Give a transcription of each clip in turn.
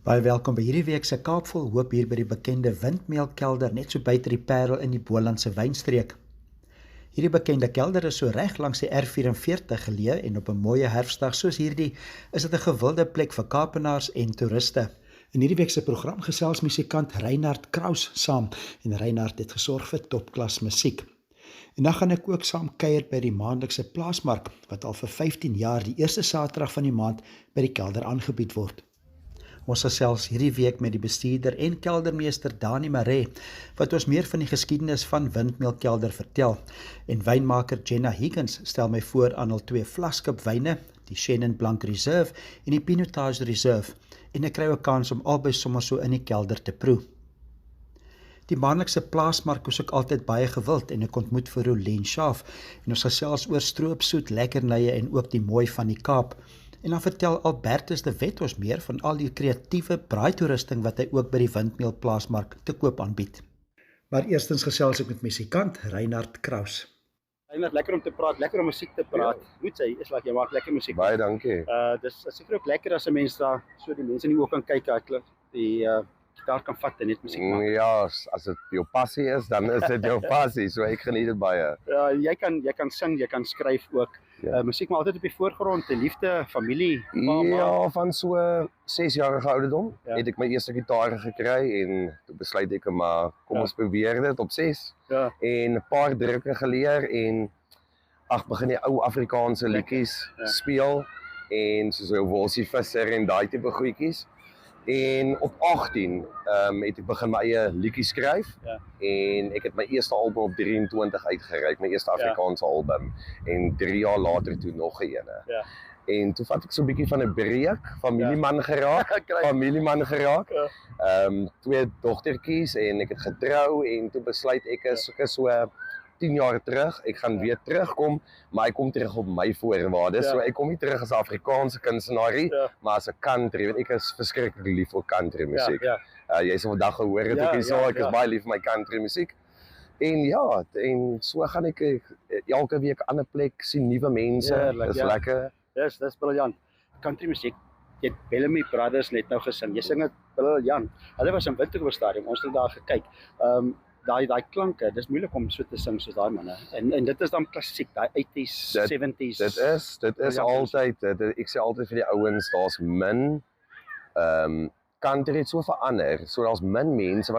Baie welkom by hierdie week se Kaap vol hoop hier by die bekende Windmeelkelder net so buite die Parel in die Bolandse wynstreek. Hierdie bekende kelder is so reg langs die R44 geleë en op 'n mooi herfsdag soos hierdie is dit 'n gewilde plek vir Kaapenaars en toeriste. In hierdie week se program gesels musikant Reinhard Kraus saam en Reinhard het gesorg vir topklas musiek. En dan gaan ek ook saam kuier by die maandelikse plaasmark wat al vir 15 jaar die eerste Saterdag van die maand by die kelder aangebied word. Ons gesels hierdie week met die bestuurder en keldermeester Dani Maree, wat ons meer van die geskiedenis van Windmeelkelder vertel. En wynmaker Jenna Higgins stel my voor aan al 2 vlaskip wyne, die Chenin Blanc Reserve en die Pinotage Reserve, en ek kry ook kans om albei sommer so in die kelder te proe. Die maandelikse plaasmark is ook altyd baie gewild en ek ontmoet vir Rolien Schaaf en ons gesels oor stroopsoet lekkernye en ook die mooi van die Kaap. En dan vertel Albertus de Wet ons meer van al die kreatiewe braaitoerusting wat hy ook by die Windmeelplaasmark te koop aanbied. Maar eerstens gesels ek met musikant Reinhard Kraus. Reinhard, lekker om te praat, lekker om musiek te praat. Moet sê, is jy maak lekker musiek. Baie dankie. Dis seker ook lekker as 'n mens daar so die mense in die oë kan kyk, die gitaar kan vat en net musiek maak. Ja, as dit jou passie is, dan is dit jou passie, so ek geniet dit baie. Ja, jy kan sing, jy kan skryf ook. Ja. Musiek maar altyd op die voorgrond, liefde, familie, Ja, van so 6-jarige ouderdom Ja. het ek my eerste gitaar gekry en toe besluit ek maar kom Ja. ons probeer dit op 6 Ja. en 'n paar drukke geleer en begin die ou Afrikaanse liedjies Ja. speel en soos jou Wolsie Visser en daai tipe goedjies. En op 18 het ek begin my eie liedjies skryf Ja. en ek het my eerste album op 23 uitgereik, my eerste Afrikaanse album en 3 jaar later toe nog 'n ene. Ja. En toe vat ek so 'n bietjie van 'n breek, familieman geraak, Ja. 2 dogtertjies en ek het getrou en toe besluit ek is so 10 jaar terug, ek gaan weer terugkom, maar ek kom terug op my voorwaardes. Ja. So ek kom nie terug as 'n Afrikaanse kunstenaar nie, Ja. maar as 'n country, want ek is verskriklik lief vir country musiek. Ja. Jy is vandag gehoor het Ja, ek so, ja, ek is ja. baie lief vir my country musiek. En ja, en so gaan ek elke week 'n ander plek sien, nuwe mense. Heerlik, Dis ja. lekker. Dis briljant. Country musiek. Jy het Bellamy Brothers net nou gesing. Jy sing dit briljant. Hulle was in Windhoek Stadium. Ons het daar gekyk. Daai klanke, dis moeilik om so te sing soos daai manne. En dit is dan klassiek, daai 80s, 70s. Dit is altyd, ek sê altyd vir die ouens, daar's min country het so verander. So daar's min mense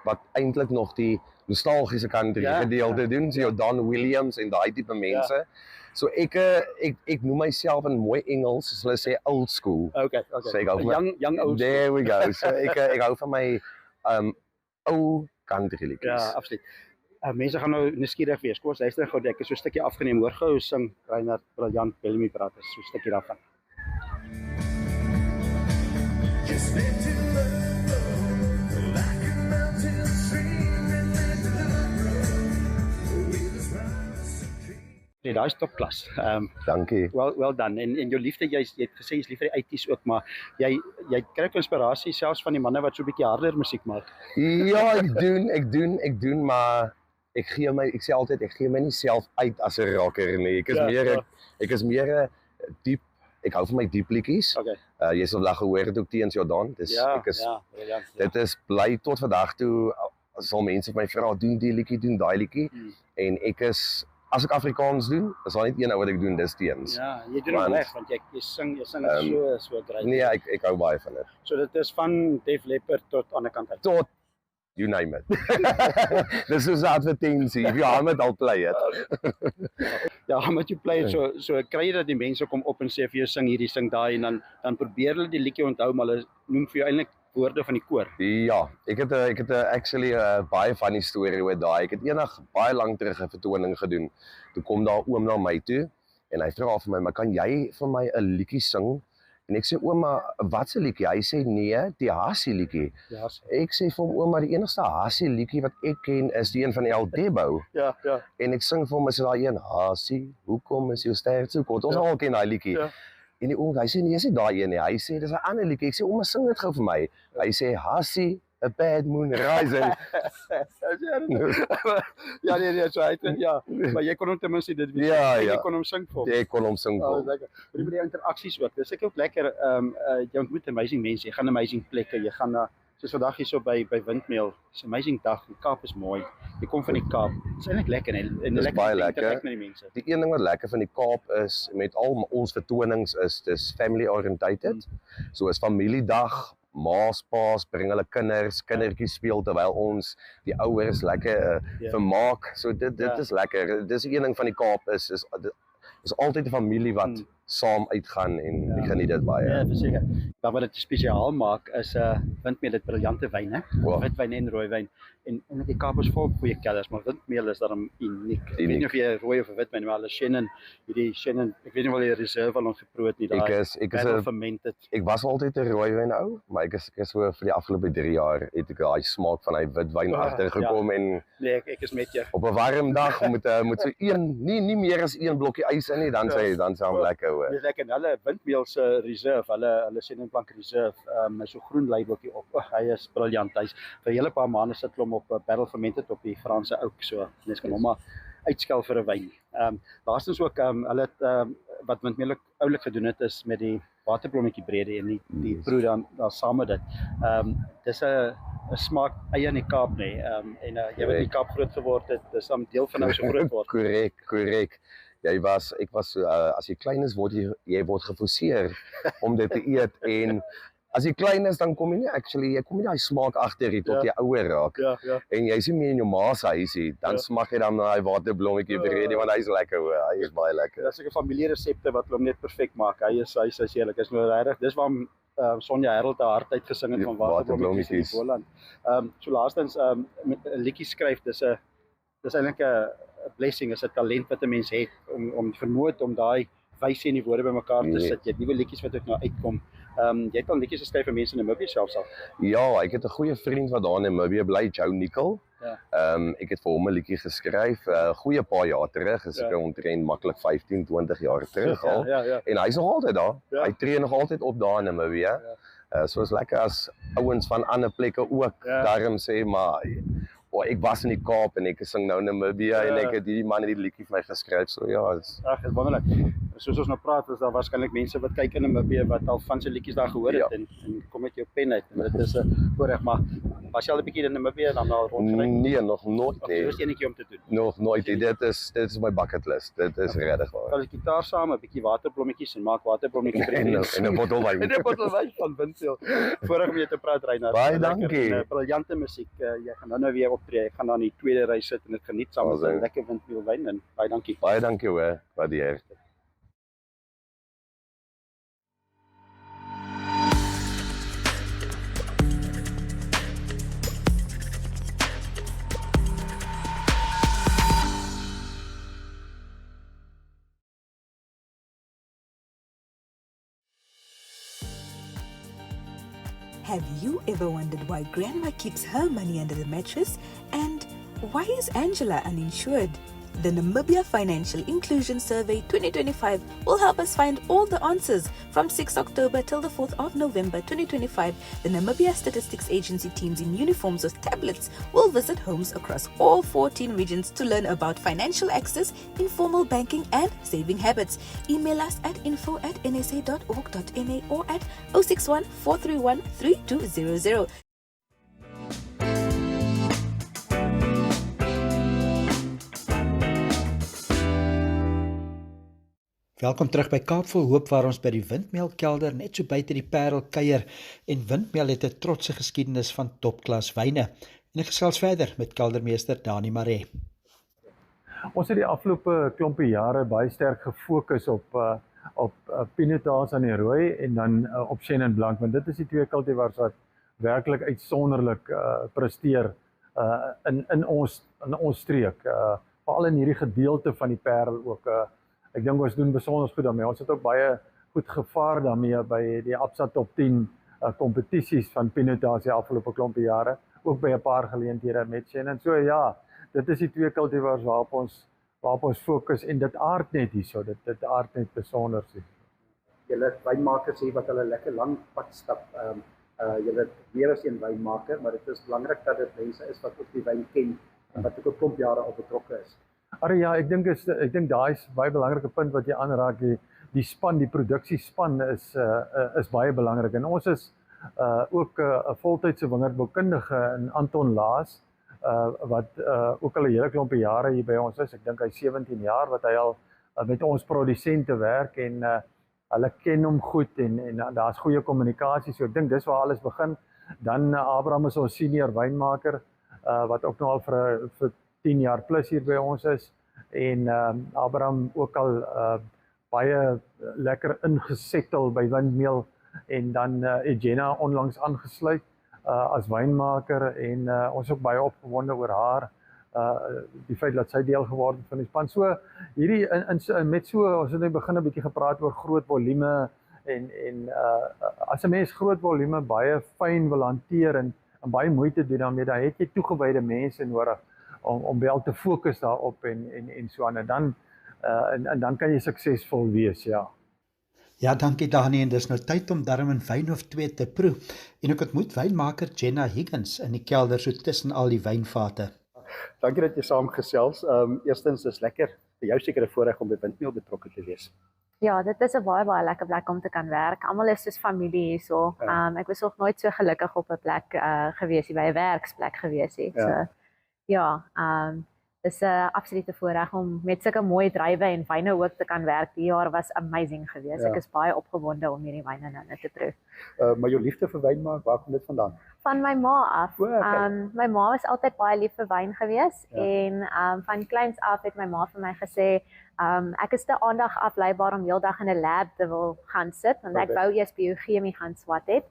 wat eintlik nog die nostalgiese country gedeelte doen, so jou Don Williams en daai tipe mense. So ek noem myself in mooi Engels, soos hulle sê old school. Okay. So ek hou van Young old. There we go. So ek hou van my ou country liedjies. Ja, absoluut. Mense gaan nou nuuskierig wees. Kom ons luister gou, ek het so 'n stukkie afgeneem. Hoor gou hoe sing Reinhard briljant Bellamy Brothers, so 'n stukkie daarvan. Nee, daai is topklas. Dankie. Well done. En jou liefde, jy het gesê jy's lief vir die 80s ook, maar jy kry ook inspirasie selfs van die manne wat so 'n bietjie harder musiek maak. Ja, ek doen, maar ek sê altyd ek gee my nie self uit as 'n rocker nie. Ek is meer diep. Ek hou van my diep liedjies. Okay. Jy sal vandag gehoor het ook teens Jordan. Briljant. Dit is bly tot vandag toe sal mense my vra doen die liedjie, doen daai liedjie en as ek Afrikaans doen, is daar net een ou wat ek doen, dis teens. Ja, jy doen hom reg want jy sing dit so grys. Nee, ek hou baie van dit. So dit is van Def Leppard tot aan die kant uit. Tot you name it. Dis soos 'n advertensie. If you harm it, I'll play it. Ja, met jy play it, so kry jy dat die mense kom op en sê vir jou sing daai en dan probeer hulle die liedjie onthou, maar hulle noem vir jou eintlik woorde van die koor. Ja, ek het actually baie funny storie oor daai. Ek het eendag baie lank terug 'n vertoning gedoen. Toe kom daar oom na my toe en hy vra vir my, "Maar kan jy vir my 'n liedjie sing?" En ek sê, "Ouma, wat se liedjie?" Hy sê, "Nee, die Hassie liedjie." Ja. Ek sê vir hom, "Ouma, die enigste Hassie liedjie wat ek ken is die een van El Debo." Ja. En ek sing vir hom, is daai een, "Hassie, hoekom is jou ster so kort?" Ons almal ken daai liedjie. Ja. En die oom, hy sê, "Nee, is nie daai een nie." Hy sê, "Dis 'n ander liedjie." Ek sê, "Ouma, sing dit gou vir my." Hy sê, "Hassie, a bad moon rising. Ja, nee, so hy het, ja, maar jy kon hom ten minste dit weet. Ja, En ja. jy kon hom sing vir hom. Jy kon hom sing vir hom. Lekker. Maar die interaksies ook. Dis ek ook lekker, jy ontmoet amazing mense, jy gaan amazing plekke, jy gaan na, soos vandag hier so by Windmeel, it's 'n amazing dag, die Kaap is mooi, jy kom van die Kaap, dis eintlik lekker en Dis lekker baie om te lekker. interact met die mense. Die een ding wat lekker van die Kaap is, met al ons vertonings is, dis family orientated. So is familiedag, ma's, pa's bring hulle kindertjies speel terwyl ons die ouers lekker vermaak. So dit is lekker. Dis die een ding van die Kaap is altyd 'n familie wat saam uitgaan en ek geniet dit baie. Ja, verseker. Maar wat dit spesiaal maak is Windmeel het briljante wyne, witwyn en rooiwyn. En die Kaap is vol goeie kelders, maar Windmeel is daarom uniek. Ek weet nie of jy rooi of witwyn, maar hulle Shannon, ek weet nie wel die reserve al ons geproe het nie, daai fermented. Ek was altyd 'n rooiwyn ou, maar ek is so vir die afgelope 3 jaar het ek daai smaak van hy witwyn agtergekom en nee, ek is met jou. Op 'n warm dag moet so nie meer as 1 blokkie ys in nie, dan sê hom lekker hoor. Dis lekker. Hulle Windmeel se reserve, hulle Shannon Blanc reserve, so groen labeltjie op. Hy is briljant. Hy's vir 'n hele paar maande sit hom op barrel fermented op die Franse oak, so mens kan hom maar uitskel vir 'n wyn. Laastens ook hulle het wat Windmeel oulik gedoen het is met die waterblommetjie brede en die proe dan saam met dit. Dis 'n smaak eie in die Kaap nê. En jy weet die Kaap groot geword het, dis 'n deel van nou so groot word. Korrek. Ek was as jy klein is word jy word geforseer om dit te eet en as jy klein is dan kom jy kom nie daai smaak agter hier tot jy ouer raak. Ja. En jy sien meer in jou ma se huisie, dan smaak jy dan daai waterblommetjie brede want hy's lekker hoor. Hy is baie lekker. Dis 'n familieresepte wat hom net perfek maak. Hy is heerlik. Is nou regtig. Dis waarom Sonja Herald te hard uitgesing het van waterblommetjies in die Boland. So laastens met 'n liedjie skryf, dis eintlik 'n blessing, is 'n talent wat 'n mens het om vermoed om daai wyse en die woorde bymekaar te sit. Jy het nuwe liedjies wat ook nou uitkom. Jy het al liedjies geskryf vir mense in Namibië selfs al. Ja, ek het 'n goeie vriend wat daar in Namibië bly, Joe Nicol. Ja. Ek het vir hom 'n liedjie geskryf, goeie paar jaar terug, is ek omtrent maklik 15, 20 jaar terug al. Ja. En hy's nog altyd daar. Ja. Hy tree nog altyd op daar in Namibië. So is lekker as ouens van ander plekke ook daarom sê maar ek was in die Kaap en ek sing nou in Namibië en ek het hierdie man het die liedjie vir my geskryf. So ja, dis wonderlik. Soos ons nou praat, is daar waarskynlik mense wat kyk in Namibië wat al van sy liedjies daar gehoor het en kom met jou pen uit. En dit is 'n voorreg, maar was jy al 'n bietjie in Namibië dan al rondgery? Nee, nog nooit nie. Dis enetjie om te doen. Nog nooit. Dit is my bucket list. Dit is regtig waar. Val gitaar saam, 'n bietjie waterblommetjies en maak waterblommetjies en 'n bottel wyn. En 'n bottel wyn van Windmeel. Voorreg om jou te praat, Reinhard. Baie dankie. Briljante musiek. Jy gaan nou weer optree. Ek gaan dan in die tweede ry sit en dit geniet saam met 'n lekker Windmeel wyn en baie dankie. Baie dankie hoor. Waardeer. Have you ever wondered why Grandma keeps her money under the mattress? And why is Angela uninsured? The Namibia Financial Inclusion Survey 2025 will help us find all the answers. From 6 October till the 4th of November 2025, the Namibia Statistics Agency teams in uniforms with tablets will visit homes across all 14 regions to learn about financial access, informal banking and saving habits. Email us at info@nsa.org.ma or at 061 431 3200. Welkom terug by Kaap vol Hoop waar ons by die Windmeelkelder net so buite die Parel kuier en Windmeel het 'n trotse geskiedenis van topklas wyne. En ek gesels verder met keldermeester Dani Maree. Ons het die afgelope klompie jare baie sterk gefokus op Pinotage aan die rooi en dan op Chenin Blanc, want dit is die twee cultivars wat werklik uitsonderlik presteer in ons streek, veral in hierdie gedeelte van die Parel ook. Ek dink ons doen besonder goed daarmee. Ons het ook baie goed gevaar daarmee by die Absa Top 10 kompetisies van Pinotage die afgelope klompie jare, ook by 'n paar geleenthede met Chenin. So ja, dit is die twee cultivars waarop ons fokus en dit aard net hierso, dit aard net besonder. Julle wynmakers hier wat hulle lekker lank pad stap, Jy het meer as een wynmaker, maar dit is belangrik dat dit mense is wat ook die wyn ken en wat ook 'n klomp jare al betrokke is. Ja, ek dink daai is baie belangrike punt wat jy aanraak. Die span, die produksiespan is baie belangrik. En ons is ook 'n voltydse wingerdboukundige in Anton Laas, wat ook al 'n hele klompie jare hier by ons is. Ek dink hy 17 jaar wat hy al met ons produsente werk en hulle ken hom goed en daar's goeie kommunikasie. So ek dink dis waar alles begin. Dan Abraham is ons senior wynmaker wat ook nou al vir 10 jaar plus hier by ons is. En Abraham ook al baie lekker ingesettel by windmeel en dan Jenna onlangs aangesluit as wynmaker en ons is ook baie opgewonde oor haar, die feit dat sy deel geword het van die span. So hierdie met so ons het net begin 'n bietjie gepraat oor groot volume en as 'n mens groot volume baie fyn wil hanteer en baie moeite doen daarmee, dan het jy toegewyde mense nodig om wel te fokus daarop en so aan en dan kan jy suksesvol wees, ja. Ja, dankie Dani, en dis nou tyd om darm 'n wyn of 2 te proe. En ek ontmoet wynmaker Jenna Higgins in die kelder so tussen al die wynvate. Dankie dat jy saamgesels. Eerstens is lekker vir jou seker 'n voorreg om by Windmeel betrokke te wees. Ja, dit is 'n baie lekker plek om te kan werk. Almal is soos familie hierso. Ek was nog nooit so gelukkig op 'n plek gewees hier, by 'n werksplek gewees het. So ja, dis 'n absolute voorreg om met sulke mooi druiwe en wyne ook te kan werk. Die jaar was amazing geweest. Ek is baie opgewonde om hierdie wyne nou te proe. Maar jou liefde vir wyn maak, waar kom dit vandaan? Van my ma af. Okay. My ma was altyd baie lief vir wyn geweest en van kleins af het my ma vir my gesê ek is te aandag afleibaar om heeldag in 'n lab te wil gaan sit want ek wou eers biochemie gaan swat het.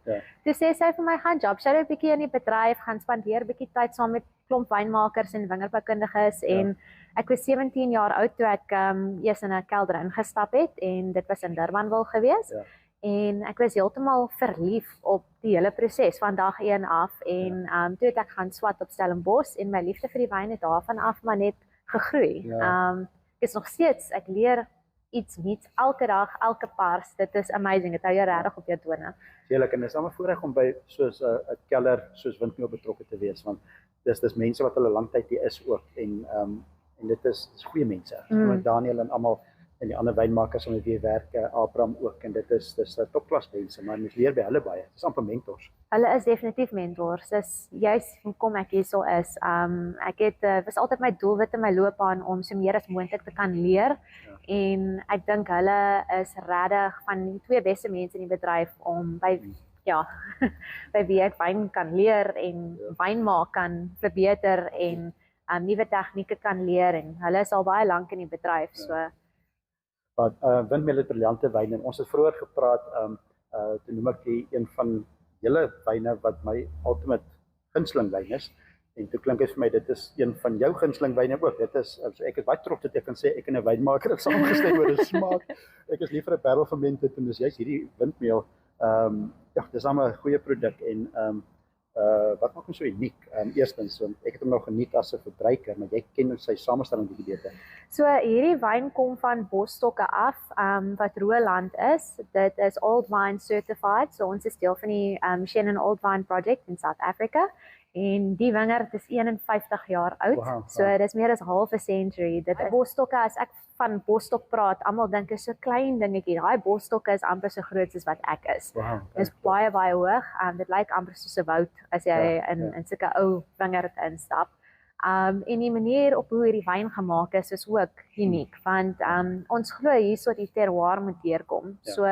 Toe sê sy vir my gaan job shadow 'n bietjie in die bedryf, gaan spandeer 'n bietjie tyd saam met klomp wynmakers en wingerdboukundiges en ek was 17 jaar oud toe ek eers in 'n kelder ingestap het en dit was in Durbanville geweest. En ek was heeltemal verlief op die hele proses van dag 1 af en toe het ek gaan swat op Stellenbosch en my liefde vir die wyn het daarvan af maar net gegroei. Ek is nog steeds, ek leer iets nuuts elke dag, elke pars. Dit is amazing. Dit hou jou regtig op jou tone. Heerlik, en dis dan 'n voorreg om by soos 'n kelder soos Windmeel betrokke te wees want dis mense wat hulle lank tyd hier is ook en dit is goeie mense. Daniel en almal en die ander wynmakers om wie werk, Abraham ook en dit is 'n topklas mense, maar mens leer by hulle baie. Dis amper mentors. Hulle is definitief mentors. Dis juist hoekom ek hierso is. Ek het was altyd my doelwit in my loopbaan om so meer as moontlik te kan leer en ek dink hulle is regtig van die 2 beste mense in die bedryf om by by wie ek wyn kan leer en wyn maak kan verbeter en nuwe tegnieke kan leer en hulle is al baie lank in die bedryf so. Windmeel het briljante wyne en ons het vroeër gepraat, toe noem ek die een van julle wyne wat my ultimate gunsteling wyn is en toe klink dit vir my dit is een van jou gunsteling wyne ook. Dit is so ek is baie trots dat ek kan sê ek en 'n wynmaker het saamgestem oor 'n smaak. Ek is lief vir 'n barrel fermented en dis juist hierdie Windmeel. Dis 'n goeie produk en wat maak hom so uniek? Eerstens, want ek het hom nou geniet as 'n verbruiker, maar jy ken sy samestelling bietjie beter. So hierdie wyn kom van bosstokke af, wat Roland is. Dit is Old Vine certified, so ons is deel van die Shannon Old Vine Project in South Africa. En die wingerd is 51 jaar oud, so dis meer as half a century. Dit bosstokke, as ek van bosstok praat, almal dink is so klein dingetjie. Daai bosstokke is amper so groot soos wat ek is. Dis baie hoog. Dit lyk amper soos 'n woud as jy in sulke ou wingerd instap. En die manier op hoe hierdie wyn gemaak is ook uniek, want ons glo hierso die terroir moet deurkom. So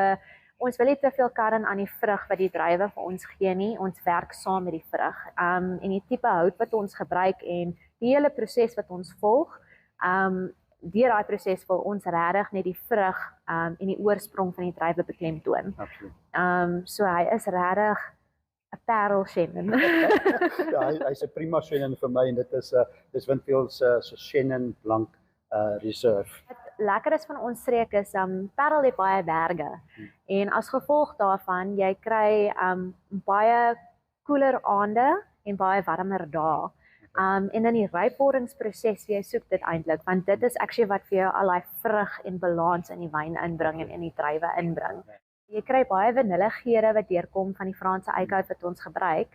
ons wil nie te veel karring aan die vrug wat die druiwe vir ons gee nie. Ons werk saam met die vrug. En die tipe hout wat ons gebruik en die hele proses wat ons volg, deur daai proses wil ons regtig net die vrug en die oorsprong van die druiwe beklemtoon. Absoluut. So hy is regtig 'n parel Shannon. Hy's 'n prima Shannon vir my en dit is dis Windmeel se Shannon Blanc Reserve. Wat lekker is van ons streek is Parel het baie berge en as gevolg daarvan jy kry baie koeler aande en baie warmer dae. En in die rypwordingsproses jy soek dit eintlik want dit is actually wat vir jou al daai vrug en balans in die wyn inbring en in die druiwe inbring. Jy kry baie vanillegeure wat deurkom van die Franse eikenhout wat ons gebruik,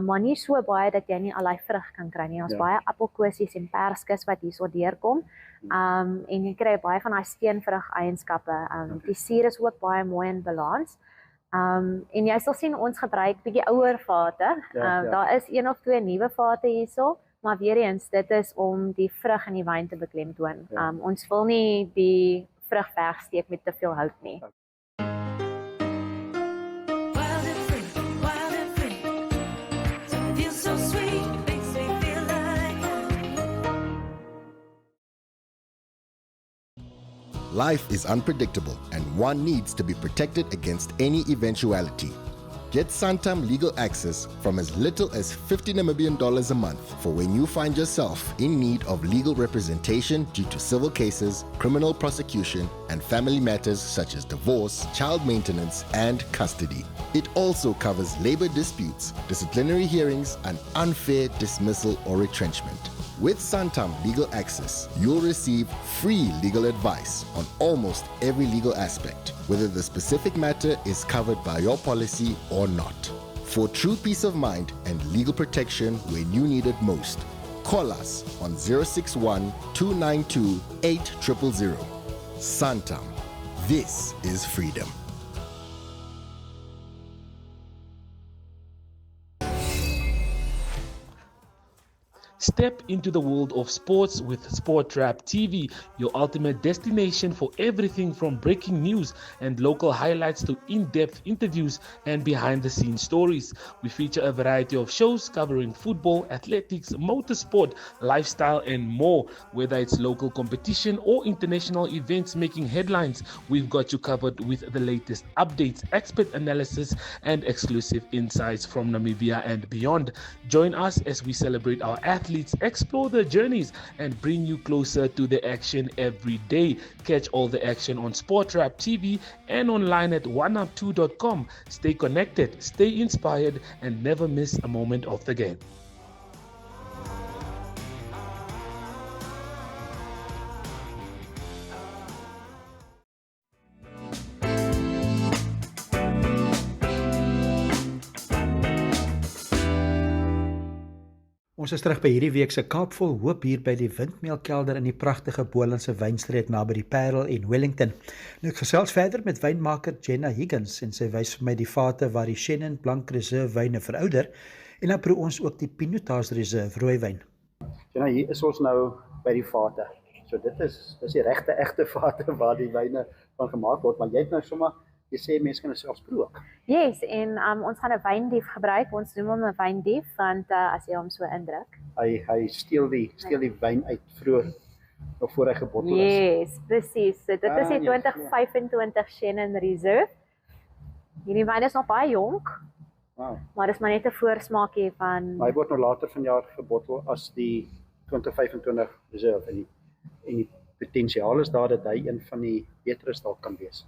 maar nie so baie dat jy nie allerlei vrug kan kry nie. Ons baie appelkosies en perskes wat hierso deurkom. En jy kry baie van daai steenvrug eienskappe. Die suur is ook baie mooi in balans. En jy sal sien ons gebruik bietjie ouer vate. Daar is 1 of 2 nuwe vate hierso, maar weer eens dit is om die vrug in die wyn te beklemtoon. Ons wil nie die vrug wegsteek met te veel hout nie. Life is unpredictable and one needs to be protected against any eventuality. Get Santam legal access from as little as $50 Namibian a month for when you find yourself in need of legal representation due to civil cases, criminal prosecution, and family matters such as divorce, child maintenance, and custody. It also covers labor disputes, disciplinary hearings, and unfair dismissal or retrenchment. With Santam Legal Access, you'll receive free legal advice on almost every legal aspect, whether the specific matter is covered by your policy or not. For true peace of mind and legal protection when you need it most, call us on 061 292 8000. Santam. This is freedom. Step into the world of sports with SportRap TV, your ultimate destination for everything from breaking news and local highlights to in-depth interviews and behind-the-scenes stories. We feature a variety of shows covering football, athletics, motorsport, lifestyle, and more. Whether it's local competition or international events making headlines, we've got you covered with the latest updates, expert analysis, and exclusive insights from Namibia and beyond. Join us as we celebrate our athletes, explore their journeys, and bring you closer to the action every day. Catch all the action on SportRap TV and online at oneup2.com. Stay connected, stay inspired, and never miss a moment of the game. Ons is terug by hierdie week se Kaap vol hoop hier by die Windmeelkelder in die pragtige Bolandse wynstreek naby die Parel en Wellington. Nou ek gesels verder met wynmaker Jenna Higgins en sy wys vir my die vate waar die Chenin Blanc Reserve wyne verouder en dan proe ons ook die Pinotage Reserve rooiwyn. Jenna, hier is ons nou by die vate. So dis die regte egte vate waar die wyne van gemaak word, maar jy het nou sommer jy sê mense kan dit selfs proe ook. Yes, en ons gaan 'n wyndief gebruik. Ons noem hom 'n wyndief want as jy hom so indruk. Hy steel die wyn uit vroeër nog voor hy gebottel is. Yes, presies. So, dit is die 2025 Chenin Reserve. Hierdie wyn is nog baie jonk. Wow. Maar dis maar net 'n voorsmaakie van Maar hy word nou later vanjaar gebottel as die 2025 Reserve en die potensiaal is daar dat hy een van die beteres dalk kan wees.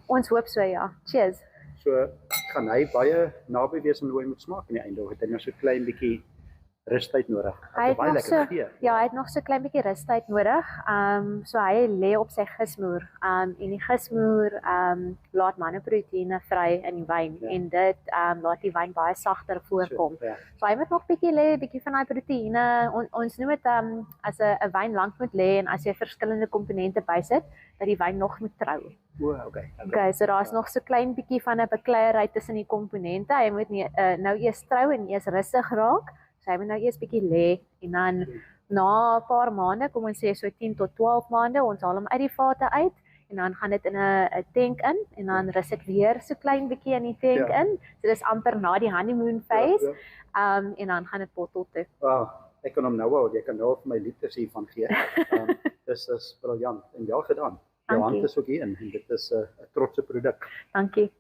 Ons hoop so, ja. Cheers. So gaan hy baie naby wees aan hoe hy moet smaak aan die einde. Het hy nou so klein bietjie rustyd nodig. Hy het nog so klein bietjie rustyd nodig. So hy lê op sy gismoer. En die gismoer laat manneproteïene vry in die wyn en dit laat die wyn baie sagter voorkom. So hy moet nog bietjie lê, bietjie van daai proteïene. Ons noem dit as 'n wyn lank moet lê en as jy verskillende komponente bysit, dat die wyn nog moet trou. Okay, so daar's nog so klein bietjie van 'n bekleierery tussen die komponente. Hy moet nou eers trou en eers rustig raak. So hy moet nou eers bietjie lê en dan na 'n paar maande, kom ons sê so 10 tot 12 maande, ons haal hom uit die vate uit en dan gaan dit in 'n tank in en dan rus dit weer so klein bietjie in die tank in. So dis amper na die honeymoon phase. En dan gaan dit bottel toe. Wow, ek kan hom nou al, jy kan nou vir my liters hiervan gee. Dis briljant en wel gedaan. Jou hand is ook hier in en dit is 'n trotse produk. Dankie.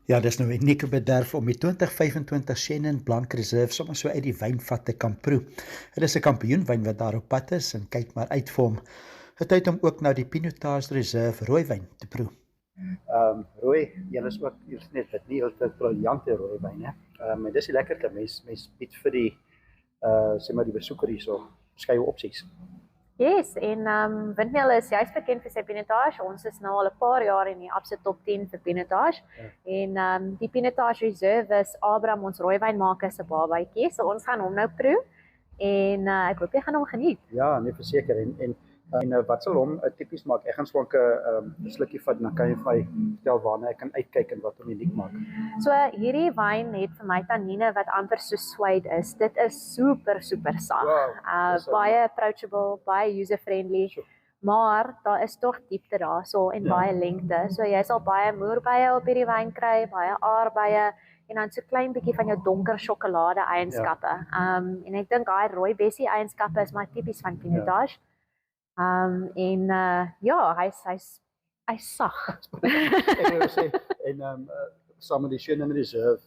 Ja, dis nou 'n unieke bederf om die 2025 Chenin Blanc Reserve sommer so uit die wynvat te kan proe. Dit is 'n kampioenwyn wat daar op pad is en kyk maar uit vir hom. Het tyd om ook nou die Pinotage Reserve rooiwyn te proe. Rooi, jy is ook net dit nie altyd briljante rooiwyn hè. Maar dis die lekkerte mens bied vir die sê maar die besoeker hierso verskeie opsies. Yes, en Windmill is juist bekend vir sy pinotage. Ons is nou al 'n paar jaar in die absolute top 10 vir pinotage. En die Pinotage Reserve is Abraham, ons rooiwynmaker se babatjie. So ons gaan hom nou proe en ek hoop jy gaan hom geniet. Ja, nee verseker en wat sal hom tipies maak? Ek gaan swanke 'n slukkie vat en dan kan jy vir my vertel waarna ek kan uitkyk en wat hom uniek maak. So hierdie wyn het vir my tannine wat amper so suede is. Dit is super sag. Wow, Baie approachable, baie user friendly. Maar daar is tog diepte daarso en baie lengte. So jy sal baie moerbeye op hierdie wyn kry, baie aardbeie en dan so klein bietjie van jou donker sjokolade eienskappe. En ek dink daai rooi bessie eienskappe is maar tipies van pinotage. Ja, hy's sag. Ek wil sê en saam met die Chenin Reserve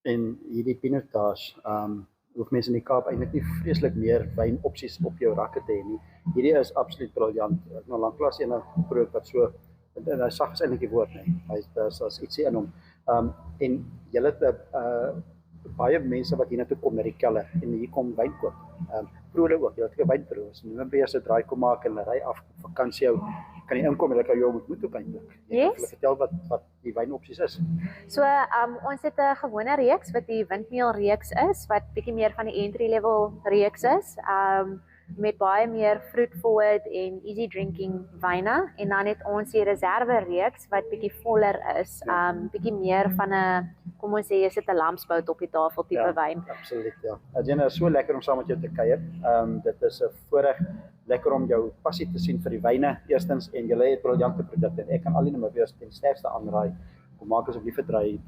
en hierdie pinotage, hoef mense in die Kaap eintlik nie vreeslik meer wynopsies op jou rakke te hê nie. Hierdie is absoluut briljant. Ek het nou lanklaas een geproe wat so en hy sag is eintlik die woord nie. Hy's ietsie in hom. En julle het baie mense wat hiernatoe kom na die keller en hier kom wyn koop. Proe ook, jy het wyn proe. As Namibië se draai kom maak en ry af op vakansie hou, kan jy inkom en hulle kan jou ontmoet ook eintlik. Jy kan vertel wat die wynopsies is. So ons het 'n gewone reeks wat die Windmill reeks is, wat bietjie meer van die entry level reeks is. Met baie meer fruit forward en easy drinking wyne en dan het ons die reserve reeks wat bietjie voller is, bietjie meer van 'n kom ons sê jy sit 'n lamsbout op die tafel tipe wyn. Absoluut, ja. Adjena, is so lekker om saam met jou te kuier. Dit is 'n voorreg, lekker om jou passie te sien vir die wyne eerstens en julle het briljante produkte en ek kan al die Namibiërs ten sterkste aanraai. Kom maak asseblief 'n draai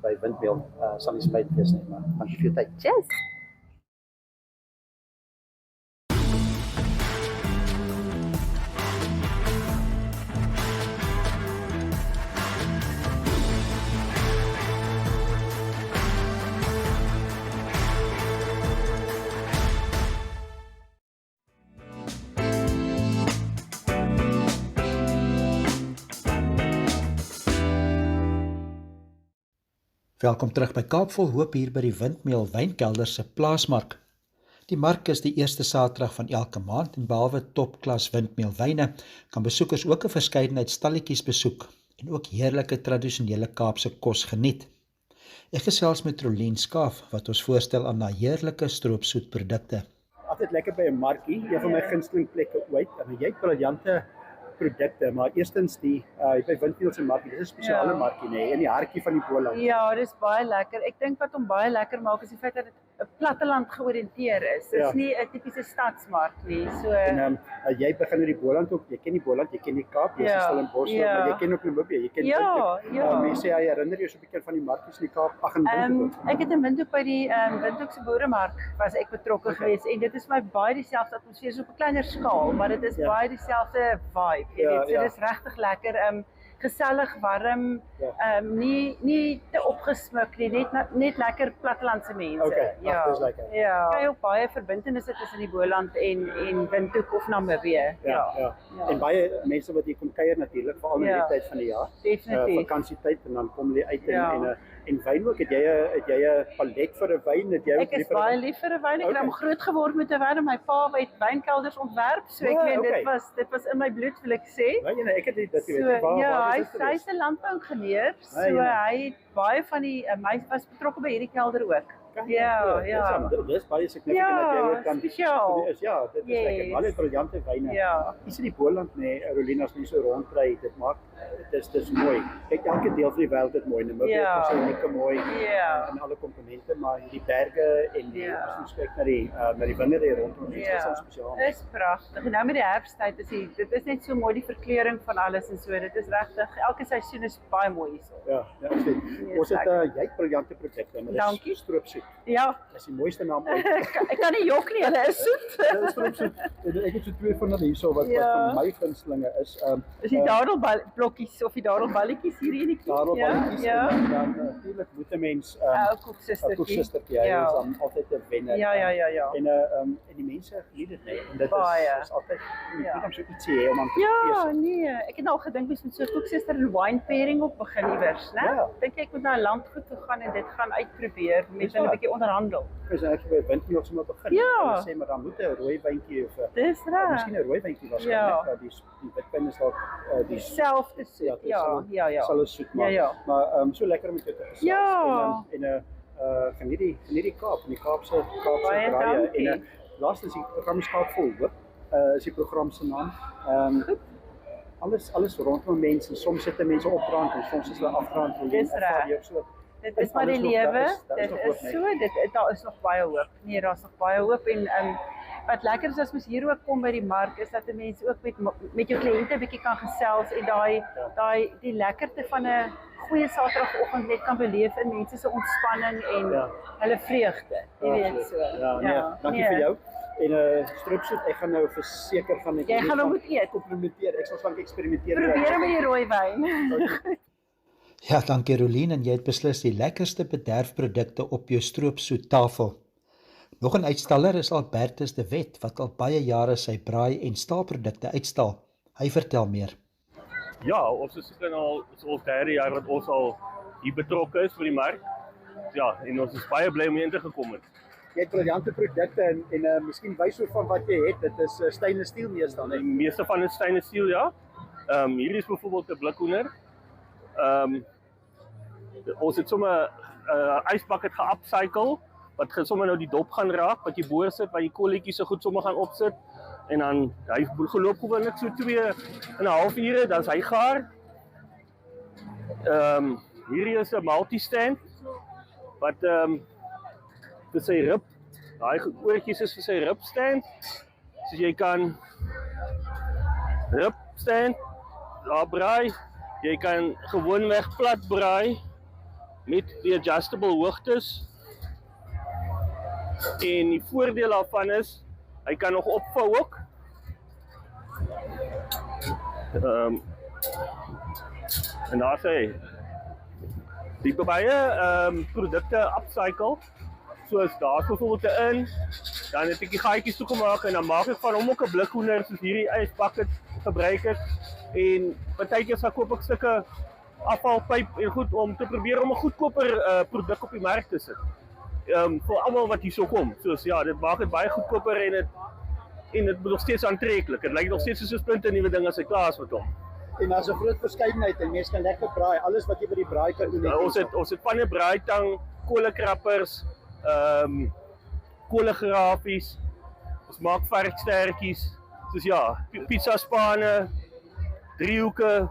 by Windmill, sal nie spyt wees nie, maar dankie vir jou tyd. Cheers. Welkom terug by Kaapvol Hoop hier by die Windmill Wynkelder se plaasmark. Die mark is die eerste Saterdag van elke maand en behalwe topklas Windmill wyne kan besoekers ook 'n verskeidenheid stalletjies besoek en ook heerlike tradisionele Kaapse kos geniet. Ek gesels met Rolien Skaaf wat ons voorstel aan na heerlike stroopsoetprodukte. Altyd lekker by 'n markie, een van my gunsteling plekke ooit. En jy het briljante produkte, maar eerstens die by Windmill se markie, dis 'n spesiale markie nê, in die hartjie van die Boland. Ja, dis baie lekker. Ek dink wat hom baie lekker maak is die feit dat dit 'n platteland georiënteer is. Dit is nie 'n tipiese stadsmark nie. So En jy begin in die Boland ook, jy ken die Boland, jy ken die Kaap, jy is stil in Bosveld, maar jy ken ook Namibië, jy ken Windhoek. Mense sê hy herinner jou so 'n bietjie van die markies in die Kaap, ek het in Windhoek by die Windhoek se boeremark was ek betrokke geweest en dit is my baie dieselfde atmosfeer, so op 'n kleiner skaal, maar dit is baie dieselfde vibe. Jy weet, so dis regtig lekker. Gesellig, warm, nie te opgesmuk nie, net lekker plattelandse mense. Okay, dis lekker. Ja. Kry ook baie verbintenisse tussen die Boland en Windhoek of Namibië. Ja. En baie mense wat hier kom kuier natuurlik, veral in die tyd van die jaar. Definitief. Vakansietyd en dan kom hulle uit en wyn ook. Het jy 'n palet vir 'n wyn? Ek is baie lief vir 'n wyn. Ek het groot geword met 'n wyn. My pa het wynkelders ontwerp, so ek meen dit was in my bloed, wil ek sê. Nee, ek het dit hy's 'n landbouingenieur, so hy het baie van die hy was betrokke by hierdie kelder ook. Ja. Dis baie significant dat jy ook kan spesiaal. Dit is lekker. Al die briljante wyne. Is in die Boland Rolien as mense rondry, dit maak dis mooi. Kyk, elke deel van die wêreld is mooi, Namibië is uniek mooi in alle komponente, maar die berge en as ons kyk na die wingerde hier rondom, dit is spesiaal. Is pragtig. En nou met die herfsttyd dit is net so mooi die verkleuring van alles en so. Dit is regtig, elke seisoen is baie mooi hierso. Ja, ons het jy briljante produkte, maar dis stroopsoet. Ja. Dis die mooiste naam ooit. Ek kan nie jok nie, hulle is soet. Ek het so twee van hulle hierso wat van my gunstelinge is. Is die dadelblokkies of die dadelballetjies hier in die kies? Dadelballetjies en dan natuurlik moet 'n mens 'n koeksustertjie, hy is dan altyd 'n wenner. Ja. En die mense geniet dit net en dit is altyd net om so ietsie hê om aan te eet. Ja, nee, ek het al gedink mens moet so 'n koeksuster en wine pairing op begin iewers, né? Dink ek moet na 'n landgoed toe gaan en dit gaan uitprobeer met 'n 'n bietjie onderhandel. Is ek by windmeel sommer begin. Ja. Hulle sê maar dan moet 'n rooi wyntjie of Dis reg. miskien 'n rooi wyntjie was Ja. die witwyn is dalk Dieselfde soet. Ja. Sal ons soet maak. Ja. Maar so lekker met jou te gesels. Ja. En geniet die Kaap, in die Kaapse Baie draaie dankie. en laas is die program is Kaap vol hoop. Is die program se naam. Alles rondom mense, soms sit mense opdraand en soms is hulle afdraand. Dis reg. So Dit is maar die lewe. Dit is so, daar is nog baie hoop. Nee, daar's nog baie hoop en wat lekker is as mens hier ook kom by die mark is dat 'n mens ook met jou kliënte 'n bietjie kan gesels en die lekkerte van 'n goeie Saterdagoggend net kan beleef in mense se ontspanning en hulle vreugde. Jy weet so. Ja, dankie vir jou. En stroopsoet, ek gaan nou verseker gaan ek Jy gaan hom moet eet. Komplimenteer. Ek sal slank eksperimenteer. Probeer met die rooi wyn. Ja, dankie Rolien en jy het beslis die lekkerste bederfprodukte op jou stroopsoet tafel. Nog 'n uitstaller is Albertus de Wet wat al baie jare sy braai en staalprodukte uitstal. Hy vertel meer. Ja, ons is al ons derde jaar wat ons al hier betrokke is vir die mark. Ja, en ons is baie bly om hier in te gekom het. Jy het briljante produkte en miskien wys hoe van wat jy het. Dit is stainless steel meestal, Die meeste van is stainless steel, ja. Hier is byvoorbeeld 'n blikhoender. Ons het sommer ysbak het ge-upcycle wat sommer nou die dop gaan raak wat jy bo sit waar jy kolletjies so goed sommer gaan opsit en dan hy geloop gewoonlik so 2,5 ure dan is hy gaar. Hierdie is 'n multi-stand wat vir sy rib, daai oortjies is vir sy rib stand. So jy kan rib stand daar braai. Jy kan gewoonweg plat braai met die adjustable hoogtes. En die voordeel daarvan is hy kan nog opvou ook. En daar sê die baie produkte upcycle. Soos daar byvoorbeeld in, dan het ek die gaatjies toegemaak en dan maak ek van hom ook 'n blikhoender soos hierdie ysbak gebruik het. En partykeer sal koop ek stukke afvalpyp en goed om te probeer om 'n goedkoper produk op die mark te sit. Vir almal wat hierso kom. Soos ja, dit maak dit baie goedkoper en dit nog steeds aantreklik. Dit lyk nog steeds soos 'n splinte nuwe ding as hy klaar is met hom. En daar's 'n groot verskeidenheid en mense kan lekker braai. Alles wat jy by die braai kan doen. Ons het van 'n braaitang, kolekrappers, kolegrafies. Ons maak varkstertjies. Soos ja, pizza spane, driehoeke,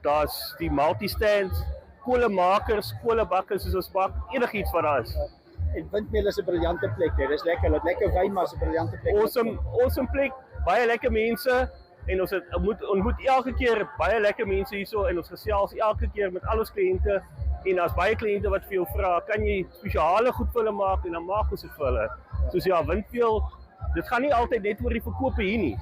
daar's die multi-stands, kolemakers, kolebakkers soos ons bak, enigiets wat daar is. En windmeel is 'n briljante plek. Dit is lekker. Dit lekker wyn maar is 'n briljante plek. Awesome plek, baie lekker mense en ons ontmoet elke keer baie lekker mense hierso en ons gesels elke keer met al ons kliënte en daar's baie kliënte wat vir jou vra, kan jy spesiale goed vir hulle maak en dan maak ons dit vir hulle. Soos ja, windmeel, dit gaan nie altyd net oor die verkope hier nie,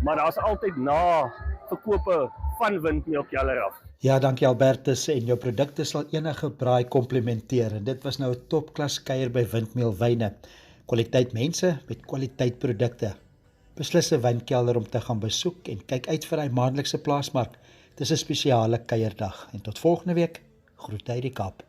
maar daar's altyd na verkope van windmeelkeller af. Ja, dankie Albertus en jou produkte sal enige braai komplementeer en dit was nou 'n topklas kuier by Windmeelwyne. Kwaliteit mense met kwaliteit produkte. Beslis 'n wynkelder om te gaan besoek en kyk uit vir hy maandelikse plaasmark. Dis 'n spesiale kuierdag en tot volgende week. Groete uit die Kaap.